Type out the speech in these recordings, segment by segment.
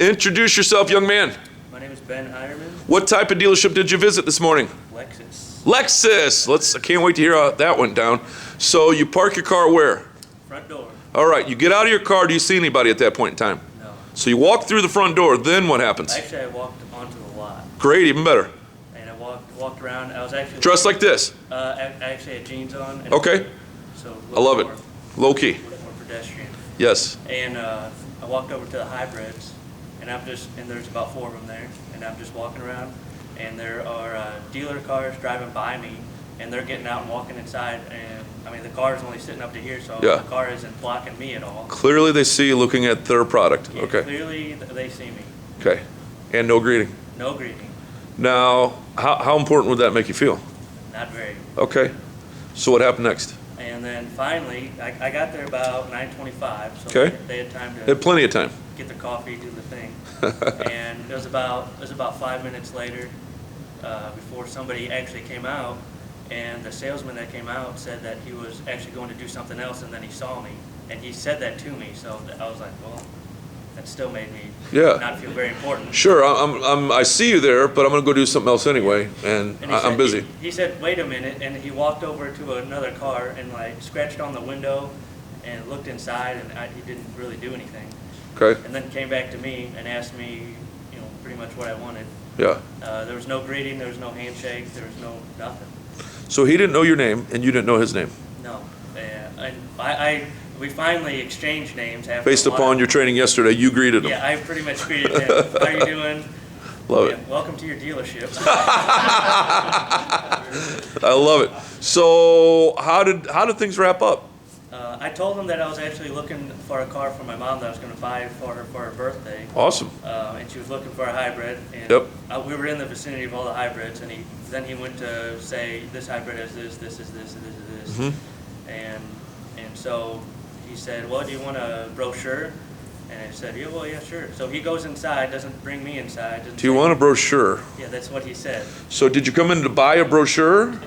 Introduce yourself, young man. My name is Ben Ironman. What type of dealership did you visit this morning? Lexus. Lexus. I can't wait to hear how that went down. So you park your car where? Front door. All right, you get out of your car. Do you see anybody at that point in time? No. So you walk through the front door. Then what happens? Actually, I walked onto the lot. Great, even better. And I walked around. I was actually Dressed like this. I actually had jeans on. And Okay. So I love it. Low key. More pedestrian. Yes. And I walked over to the hybrids, and there's about 4 of them there, and I'm just walking around, and there are dealer cars driving by me, and they're getting out and walking inside, and I mean the car is only sitting up to here, so Yeah. the car isn't blocking me at all. Clearly they see you looking at their product. Yeah, Okay. Clearly they see me. Okay. And no greeting. No greeting. Now, how important would that make you feel? Not very. Okay. So what happened next? And then finally, I got there about 9:25, so Okay. they had time to Had plenty of time. get their coffee, do the thing. And it was about 5 minutes later before somebody actually came out, and the salesman that came out said that he was actually going to do something else, and then he saw me, and he said that to me. So I was like, well, that still made me not feel very important. Sure, I see you there, but I'm going to go do something else anyway, and And I'm busy. He said, wait a minute, and he walked over to another car and like scratched on the window and looked inside, and he didn't really do anything. Okay. And then came back to me and asked me, pretty much what I wanted. Yeah. There was no greeting, there was no handshake, there was no nothing. So he didn't know your name, and you didn't know his name? No. And we finally exchanged names after Based a while. upon your training yesterday, you greeted him? Yeah, I pretty much greeted him. How are you doing? Love it. Welcome to your dealership. I love it. So how did things wrap up? I told him that I was actually looking for a car for my mom that I was going to buy for her birthday. Awesome. And she was looking for a hybrid. And Yep. We were in the vicinity of all the hybrids, and then he went to say, this hybrid has this, this is this, and this is this. And so he said, well, do you want a brochure? And I said, yeah, sure. So he goes inside, doesn't bring me inside. Do you want a brochure? Yeah, that's what he said. So did you come in to buy a brochure?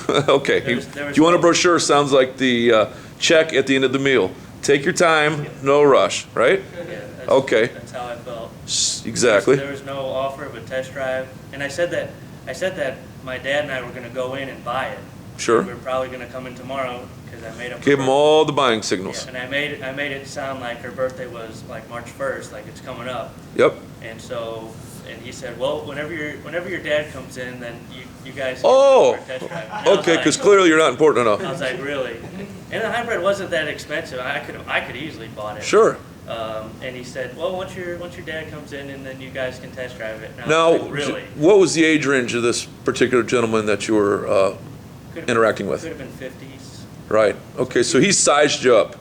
Okay. There was Do you want a brochure? Sounds like the check at the end of the meal. Take your time, no rush, right? Yeah, Okay. That's how I felt. Exactly. There was no offer of a test drive, and I said that my dad and I were going to go in and buy it. Sure. We were probably going to come in tomorrow because I made up. Give them all the buying signals. Yeah, and I made it sound like her birthday was like March 1st, like it's coming up. Yep. And so, and he said, well, whenever your dad comes in, then you guys. Oh. Can go for a test drive. And I was Okay, like- because clearly you're not important I enough. was like, really? And the hybrid wasn't that expensive. I could easily bought it. Sure. And he said, well, once your dad comes in, and then you guys can test drive it. And I Now, was like, really? what was the age range of this particular gentleman that you were interacting with? Could have been 50s. Right. Okay, so he sized you up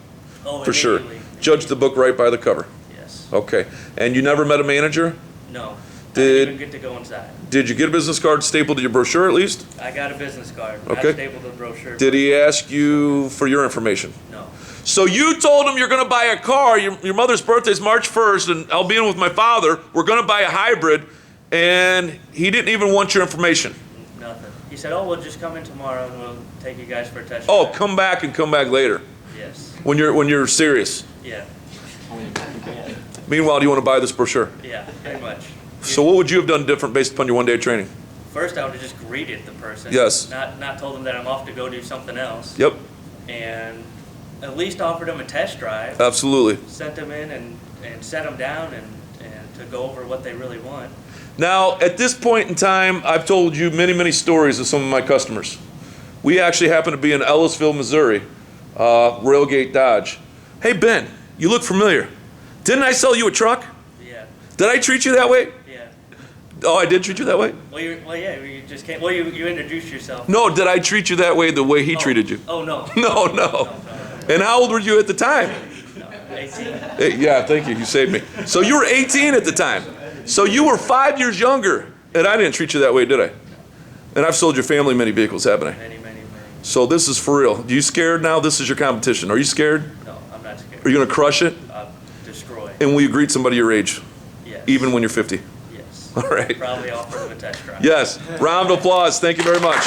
Oh, for sure. immediately. Judged the book right by the cover. Yes. Okay. And you never met a manager? No. I Did- didn't even get to go inside. Did you get a business card stapled to your brochure at least? I got a business card. Okay. I stapled the brochure. Did he ask you for your information? No. So you told him you're going to buy a car. Your mother's birthday is March 1st, and I'll be in with my father. We're going to buy a hybrid, and he didn't even want your information. Nothing. He said, oh, we'll just come in tomorrow, and we'll take you guys for a test Oh, drive. come back and come back later Yes. when you're serious. Yeah. Meanwhile, do you want to buy this brochure? Yeah, pretty much. So what would you have done different based upon your one day of training? First, I would have just greeted the person. Yes. Not told them that I'm off to go do something else. Yep, And at least offered them a test drive. absolutely. Sent them in and set them down and to go over what they really want. Now, at this point in time, I've told you many, many stories of some of my customers. We actually happen to be in Ellisville, Missouri, Railgate Dodge. Hey, Ben, you look familiar. Didn't I sell you a truck? Yeah. Did I treat you that way? Yeah. Oh, I did treat you that way? Well, yeah, you just came. Well, you introduced yourself. No, did I treat you that way the way he treated you? Oh, no. No. And how old were you at the time? No, 18. Yeah, thank you. You saved me. So you were 18 at the time. So you were 5 years younger, and I didn't treat you that way, did I? And I've sold your family many vehicles, haven't I? Many. So this is for real. Are you scared now? This is your competition. Are you scared? No, I'm not scared. Are you going to crush it? Destroy. And will you greet somebody your age, Yes. even when you're 50? Yes. All right. Probably offer them a test drive. Yes. Round of applause. Thank you very much.